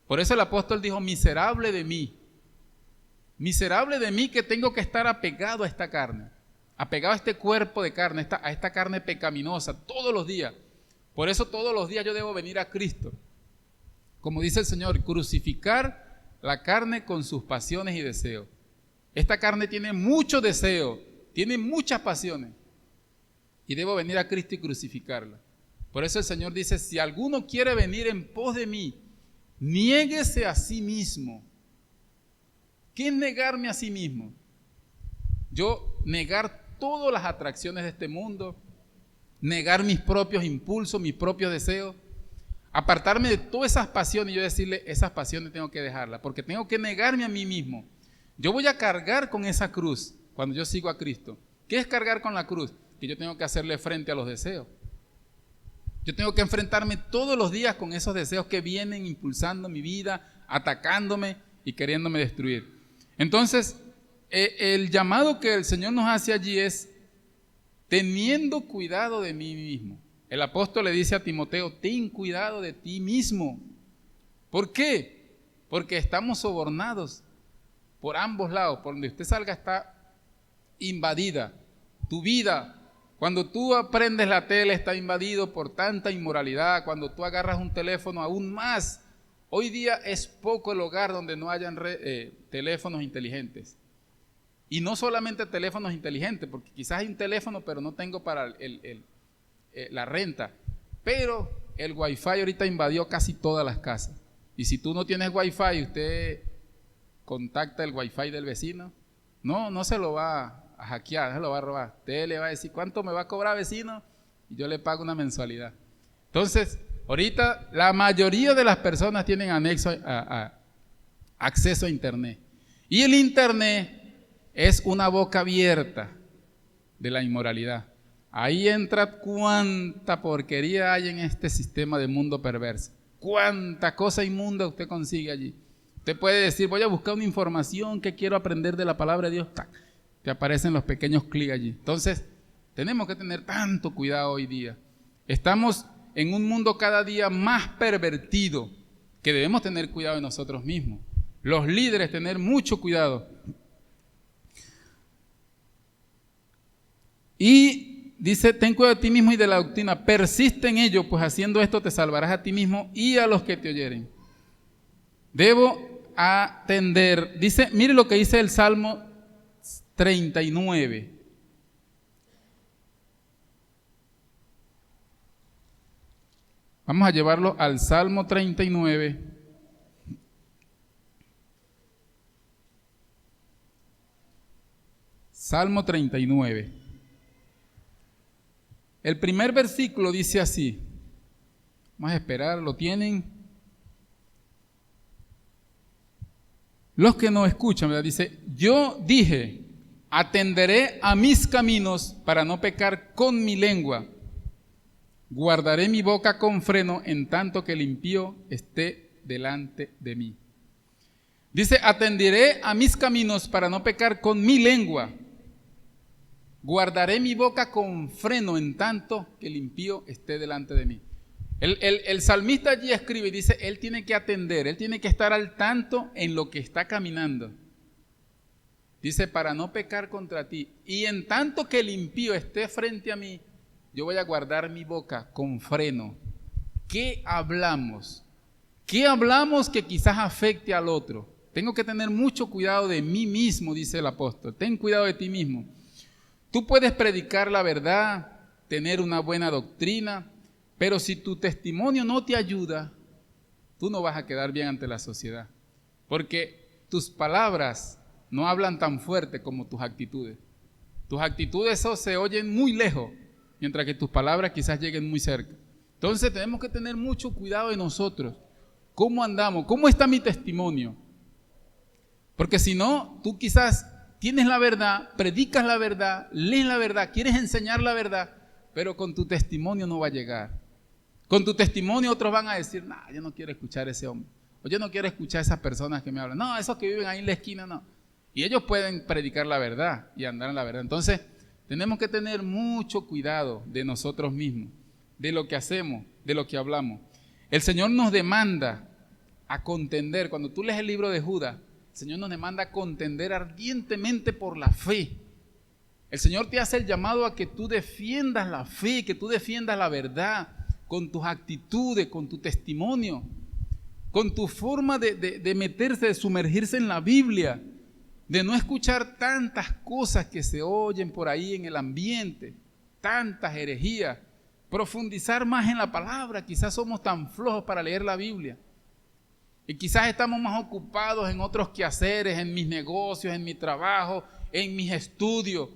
Por eso el apóstol dijo, miserable de mí. Miserable de mí que tengo que estar apegado a esta carne. Apegado a este cuerpo de carne, a esta carne pecaminosa, todos los días. Por eso todos los días yo debo venir a Cristo. Como dice el Señor, crucificar la carne con sus pasiones y deseos. Esta carne tiene mucho deseo, tiene muchas pasiones. Y debo venir a Cristo y crucificarla. Por eso el Señor dice, si alguno quiere venir en pos de mí, niéguese a sí mismo. ¿Qué es negarme a sí mismo? Yo negar todas las atracciones de este mundo, negar mis propios impulsos, mis propios deseos, apartarme de todas esas pasiones y yo decirle, esas pasiones tengo que dejarlas, porque tengo que negarme a mí mismo. Yo voy a cargar con esa cruz cuando yo sigo a Cristo. ¿Qué es cargar con la cruz? Que yo tengo que hacerle frente a los deseos. Yo tengo que enfrentarme todos los días con esos deseos que vienen impulsando mi vida, atacándome y queriéndome destruir. Entonces, el llamado que el Señor nos hace allí es teniendo cuidado de mí mismo. El apóstol le dice a Timoteo, ten cuidado de ti mismo. ¿Por qué? Porque estamos sobornados por ambos lados. Por donde usted salga está invadida. Tu vida, cuando tú prendes la tele, está invadido por tanta inmoralidad. Cuando tú agarras un teléfono, aún más. Hoy día es poco el hogar donde no hayan teléfonos inteligentes. Y no solamente teléfonos inteligentes, porque quizás hay un teléfono, pero no tengo para la renta. Pero el Wi-Fi ahorita invadió casi todas las casas. Y si tú no tienes Wi-Fi, usted contacta el Wi-Fi del vecino. No se lo va a hackear, se lo va a robar. Usted le va a decir, ¿cuánto me va a cobrar, vecino? Y yo le pago una mensualidad. Entonces, ahorita la mayoría de las personas tienen acceso a Internet. Y el Internet es una boca abierta de la inmoralidad. Ahí entra cuánta porquería hay en este sistema de mundo perverso. Cuánta cosa inmunda usted consigue allí. Usted puede decir, voy a buscar una información que quiero aprender de la palabra de Dios. ¡Tac! Te aparecen los pequeños clics allí. Entonces, tenemos que tener tanto cuidado hoy día. Estamos en un mundo cada día más pervertido, que debemos tener cuidado de nosotros mismos. Los líderes, tener mucho cuidado. Y dice, ten cuidado de ti mismo y de la doctrina, persiste en ello, pues haciendo esto te salvarás a ti mismo y a los que te oyeren. Debo atender, dice, mire lo que dice el Salmo 39. Vamos a llevarlo al Salmo 39. Salmo 39. El primer versículo dice así. Vamos a esperar, ¿lo tienen? Los que no escuchan, ¿verdad? Dice, yo dije, atenderé a mis caminos para no pecar con mi lengua. Guardaré mi boca con freno en tanto que el impío esté delante de mí. Dice, atenderé a mis caminos para no pecar con mi lengua. Guardaré mi boca con freno en tanto que el impío esté delante de mí. El salmista allí escribe y dice, él tiene que atender, él tiene que estar al tanto en lo que está caminando. Dice, para no pecar contra ti. Y en tanto que el impío esté frente a mí, yo voy a guardar mi boca con freno. ¿Qué hablamos? ¿Qué hablamos que quizás afecte al otro? Tengo que tener mucho cuidado de mí mismo, dice el apóstol. Ten cuidado de ti mismo. Tú puedes predicar la verdad, tener una buena doctrina, pero si tu testimonio no te ayuda, tú no vas a quedar bien ante la sociedad. Porque tus palabras no hablan tan fuerte como tus actitudes. Tus actitudes se oyen muy lejos, mientras que tus palabras quizás lleguen muy cerca. Entonces tenemos que tener mucho cuidado de nosotros. ¿Cómo andamos? ¿Cómo está mi testimonio? Porque si no, tú quizás tienes la verdad, predicas la verdad, lees la verdad, quieres enseñar la verdad, pero con tu testimonio no va a llegar. Con tu testimonio otros van a decir, no, yo no quiero escuchar a ese hombre. O yo no quiero escuchar a esas personas que me hablan. No, esos que viven ahí en la esquina, no. Y ellos pueden predicar la verdad y andar en la verdad. Entonces, tenemos que tener mucho cuidado de nosotros mismos, de lo que hacemos, de lo que hablamos. El Señor nos demanda a contender. Cuando tú lees el libro de Judas, el Señor nos demanda a contender ardientemente por la fe. El Señor te hace el llamado a que tú defiendas la fe, que tú defiendas la verdad con tus actitudes, con tu testimonio, con tu forma de meterse, de sumergirse en la Biblia, de no escuchar tantas cosas que se oyen por ahí en el ambiente, tantas herejías, profundizar más en la palabra. Quizás somos tan flojos para leer la Biblia y quizás estamos más ocupados en otros quehaceres, en mis negocios, en mi trabajo, en mis estudios.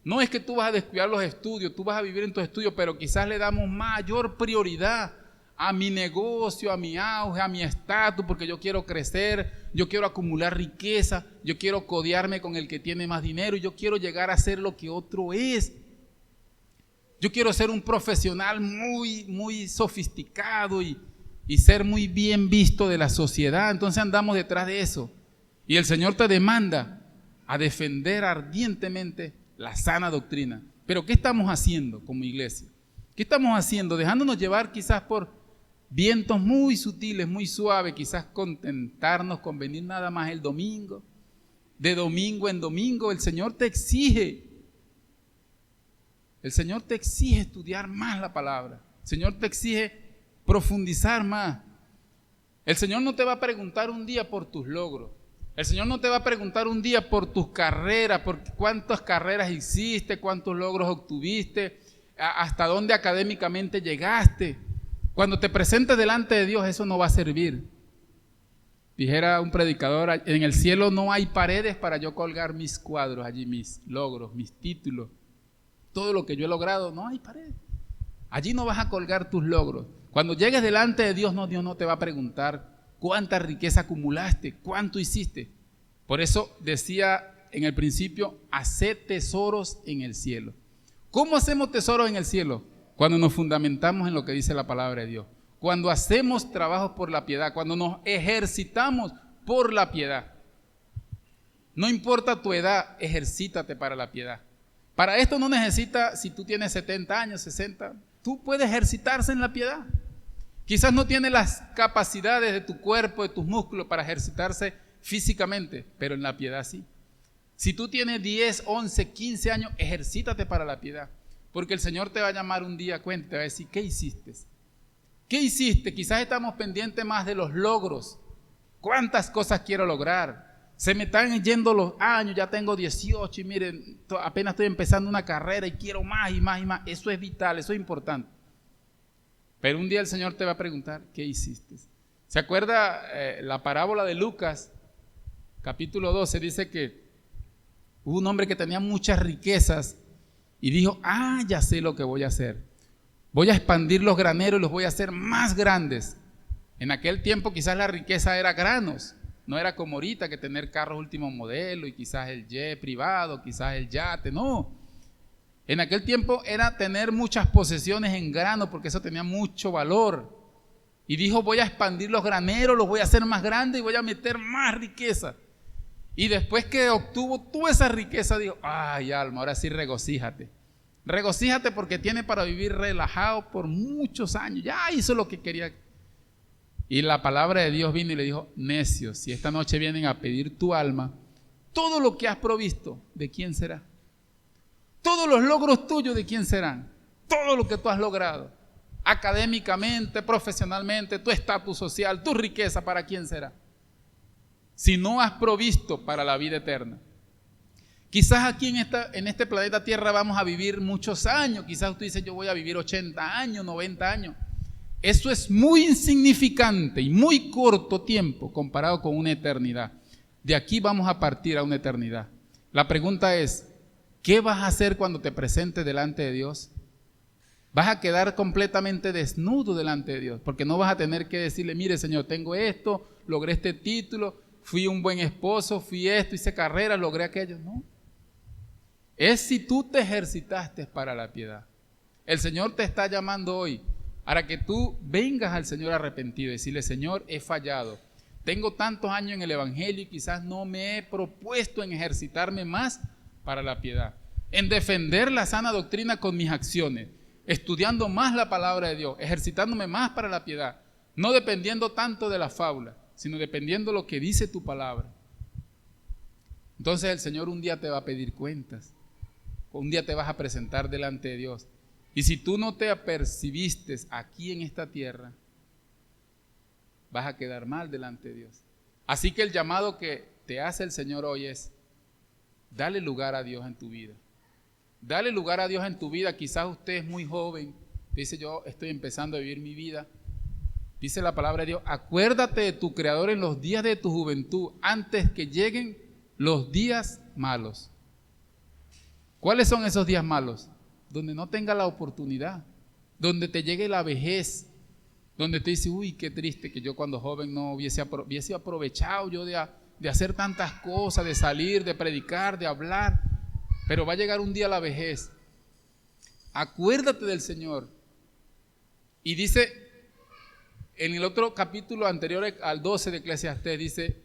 No es que tú vas a descuidar los estudios, tú vas a vivir en tus estudios, pero quizás le damos mayor prioridad a mi negocio, a mi auge, a mi estatus, porque yo quiero crecer, yo quiero acumular riqueza, yo quiero codearme con el que tiene más dinero y yo quiero llegar a ser lo que otro es. Yo quiero ser un profesional muy sofisticado y ser muy bien visto de la sociedad. Entonces andamos detrás de eso. Y el Señor te demanda a defender ardientemente la sana doctrina. Pero ¿qué estamos haciendo como iglesia? ¿Qué estamos haciendo? Dejándonos llevar quizás por vientos muy sutiles, muy suaves, quizás contentarnos con venir nada más el domingo. De domingo en domingo el Señor te exige. El Señor te exige estudiar más la palabra. El Señor te exige profundizar más. El Señor no te va a preguntar un día por tus logros. El Señor no te va a preguntar un día por tus carreras, por cuántas carreras hiciste, cuántos logros obtuviste, hasta dónde académicamente llegaste. Cuando te presentes delante de Dios, eso no va a servir. Dijera un predicador, en el cielo no hay paredes para yo colgar mis cuadros allí, mis logros, mis títulos. Todo lo que yo he logrado, no hay paredes. Allí no vas a colgar tus logros. Cuando llegues delante de Dios, Dios no te va a preguntar cuánta riqueza acumulaste, cuánto hiciste. Por eso decía en el principio, haced tesoros en el cielo. ¿Cómo hacemos tesoros en el cielo? Cuando nos fundamentamos en lo que dice la palabra de Dios. Cuando hacemos trabajos por la piedad, cuando nos ejercitamos por la piedad. No importa tu edad, ejercítate para la piedad. Para esto no necesitas, si tú tienes 70 años, 60, tú puedes ejercitarse en la piedad. Quizás no tienes las capacidades de tu cuerpo, de tus músculos para ejercitarse físicamente, pero en la piedad sí. Si tú tienes 10, 11, 15 años, ejercítate para la piedad. Porque el Señor te va a llamar un día a cuenta, te va a decir, ¿qué hiciste? ¿Qué hiciste? Quizás estamos pendientes más de los logros. ¿Cuántas cosas quiero lograr? Se me están yendo los años, ya tengo 18 y miren, apenas estoy empezando una carrera y quiero más y más y más. Eso es vital, eso es importante. Pero un día el Señor te va a preguntar, ¿qué hiciste? ¿Se acuerda la parábola de Lucas? Capítulo 12 dice que hubo un hombre que tenía muchas riquezas y dijo, ya sé lo que voy a hacer. Voy a expandir los graneros y los voy a hacer más grandes. En aquel tiempo quizás la riqueza era granos. No era como ahorita que tener carros último modelo y quizás el jet privado, quizás el yate, no. En aquel tiempo era tener muchas posesiones en grano porque eso tenía mucho valor. Y dijo, voy a expandir los graneros, los voy a hacer más grandes y voy a meter más riqueza. Y después que obtuvo toda esa riqueza, dijo, ay alma, ahora sí regocíjate. Regocíjate porque tiene para vivir relajado por muchos años. Ya hizo lo que quería. Y la palabra de Dios vino y le dijo, necio, si esta noche vienen a pedir tu alma, todo lo que has provisto, ¿de quién será? Todos los logros tuyos, ¿de quién serán? Todo lo que tú has logrado, académicamente, profesionalmente, tu estatus social, tu riqueza, ¿para quién será? Si no has provisto para la vida eterna. Quizás aquí en este planeta Tierra vamos a vivir muchos años. Quizás tú dices, yo voy a vivir 80 años, 90 años. Eso es muy insignificante y muy corto tiempo comparado con una eternidad. De aquí vamos a partir a una eternidad. La pregunta es, ¿qué vas a hacer cuando te presentes delante de Dios? Vas a quedar completamente desnudo delante de Dios, porque no vas a tener que decirle, mire Señor, tengo esto, logré este título, fui un buen esposo, fui esto, hice carrera, logré aquello. No. Es si tú te ejercitaste para la piedad. El Señor te está llamando hoy para que tú vengas al Señor arrepentido y decirle: Señor, he fallado. Tengo tantos años en el Evangelio y quizás no me he propuesto en ejercitarme más para la piedad, en defender la sana doctrina con mis acciones, estudiando más la palabra de Dios, ejercitándome más para la piedad, no dependiendo tanto de la fábula, sino dependiendo de lo que dice tu palabra. Entonces el Señor un día te va a pedir cuentas, un día te vas a presentar delante de Dios. Y si tú no te apercibiste aquí en esta tierra, vas a quedar mal delante de Dios. Así que el llamado que te hace el Señor hoy es: dale lugar a Dios en tu vida. Dale lugar a Dios en tu vida. Quizás usted es muy joven, dice: yo estoy empezando a vivir mi vida. Dice la palabra de Dios: acuérdate de tu Creador en los días de tu juventud, antes que lleguen los días malos. ¿Cuáles son esos días malos? Donde no tenga la oportunidad, donde te llegue la vejez, donde te dice: uy, qué triste que yo cuando joven no hubiese aprovechado yo de hacer tantas cosas, de salir, de predicar, de hablar. Pero va a llegar un día la vejez. Acuérdate del Señor. Y dice en el otro capítulo anterior al 12 de Eclesiastés, dice: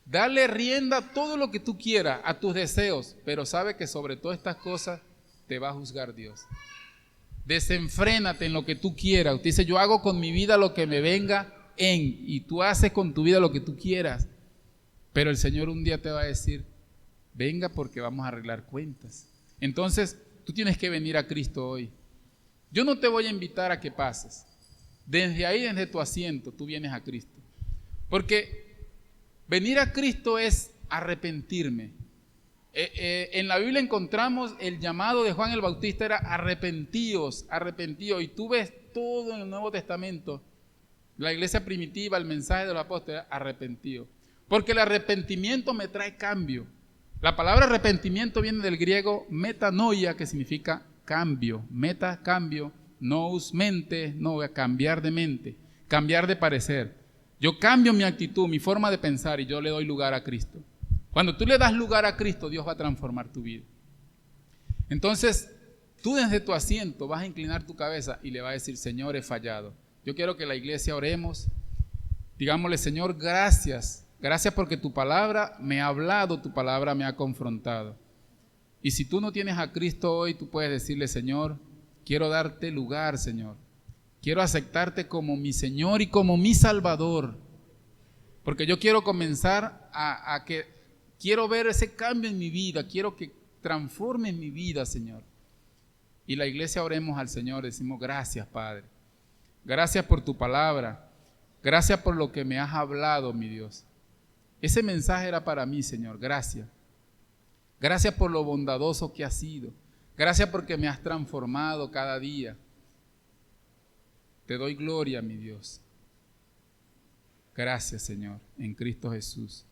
dale rienda a todo lo que tú quieras, a tus deseos, pero sabe que sobre todas estas cosas te va a juzgar Dios. Desenfrénate en lo que tú quieras. Usted dice: yo hago con mi vida lo que me venga y tú haces con tu vida lo que tú quieras. Pero el Señor un día te va a decir: venga, porque vamos a arreglar cuentas. Entonces tú tienes que venir a Cristo hoy. Yo no te voy a invitar a que pases. Desde ahí, desde tu asiento, tú vienes a Cristo. Porque venir a Cristo es arrepentirme. En la Biblia encontramos el llamado de Juan el Bautista, era arrepentíos, arrepentíos. Y tú ves todo en el Nuevo Testamento, la iglesia primitiva, el mensaje de los apóstoles, arrepentido. Porque el arrepentimiento me trae cambio. La palabra arrepentimiento viene del griego metanoia, que significa cambio. Meta, cambio, nous, mente, no, cambiar de mente, cambiar de parecer. Yo cambio mi actitud, mi forma de pensar, y yo le doy lugar a Cristo. Cuando tú le das lugar a Cristo, Dios va a transformar tu vida. Entonces, tú desde tu asiento vas a inclinar tu cabeza y le vas a decir: Señor, he fallado. Yo quiero que la iglesia oremos. Digámosle: Señor, gracias. Gracias porque tu palabra me ha hablado, tu palabra me ha confrontado. Y si tú no tienes a Cristo hoy, tú puedes decirle: Señor, quiero darte lugar, Señor. Quiero aceptarte como mi Señor y como mi Salvador. Porque yo quiero comenzar quiero ver ese cambio en mi vida, quiero que transforme mi vida, Señor. Y la iglesia oremos al Señor, decimos: gracias, Padre. Gracias por tu palabra. Gracias por lo que me has hablado, mi Dios. Ese mensaje era para mí, Señor. Gracias. Gracias por lo bondadoso que has sido. Gracias porque me has transformado cada día. Te doy gloria, mi Dios. Gracias, Señor, en Cristo Jesús.